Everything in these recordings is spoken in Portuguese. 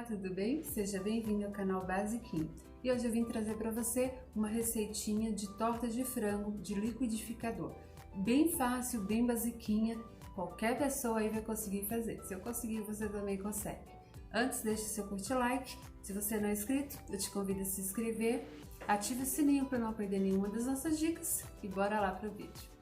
tudo bem? Seja bem-vindo ao canal Basiquinho. E hoje eu vim trazer para você uma receitinha de torta de frango de liquidificador. Bem fácil, bem basiquinha, qualquer pessoa aí vai conseguir fazer. Se eu conseguir, você também consegue. Antes, deixe seu curtir like. Se você não é inscrito, eu te convido a se inscrever. Ative o sininho para não perder nenhuma das nossas dicas e bora lá para o vídeo.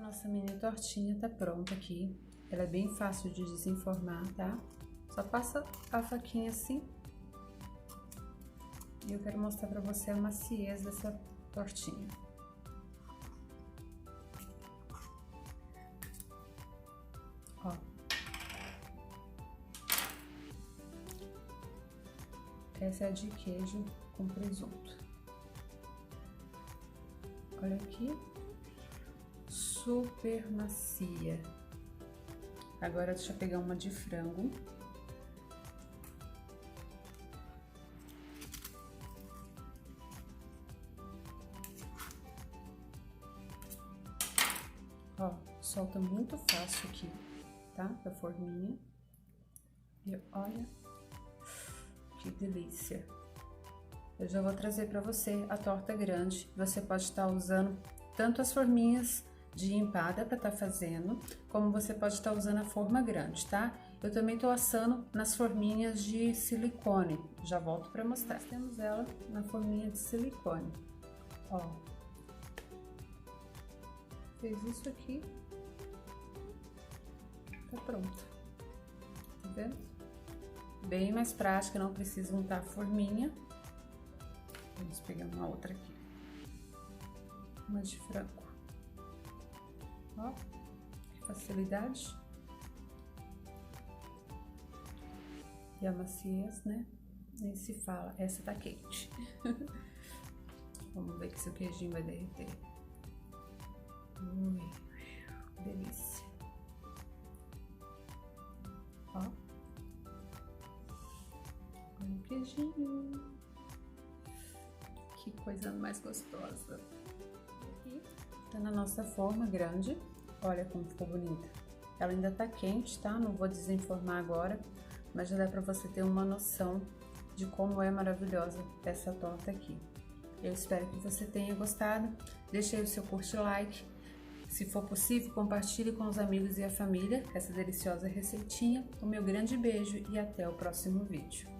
Nossa mini tortinha tá pronta aqui. Ela é bem fácil de desenformar, tá? Só passa a faquinha assim. E eu quero mostrar pra você a maciez dessa tortinha. Ó. Essa é a de queijo com presunto. Olha aqui. Super macia. Agora deixa eu pegar uma de frango. Ó, solta muito fácil aqui, tá? Da forminha. E olha, que delícia. Eu já vou trazer pra você a torta grande. Você pode estar usando tanto as forminhas de empada para estar fazendo, como você pode estar usando a forma grande, tá? Eu também tô assando nas forminhas de silicone. Já volto para mostrar. Nós temos ela na forminha de silicone. Ó. Fez isso aqui. Tá pronto. Tá vendo? Bem mais prática, não precisa untar a forminha. Vamos pegar uma outra aqui. Uma de frango. Ó, que facilidade. E a maciez, né? Nem se fala. Essa tá quente. Vamos ver se o queijinho vai derreter. Ui, que delícia. Ó. Olha o queijinho. Que coisa mais gostosa. Aqui tá na nossa forma grande. Olha como ficou bonita. Ela ainda tá quente, tá? Não vou desenformar agora, mas já dá pra você ter uma noção de como é maravilhosa essa torta aqui. Eu espero que você tenha gostado. Deixe aí o seu curte e like. Se for possível, compartilhe com os amigos e a família essa deliciosa receitinha. O meu grande beijo e até o próximo vídeo.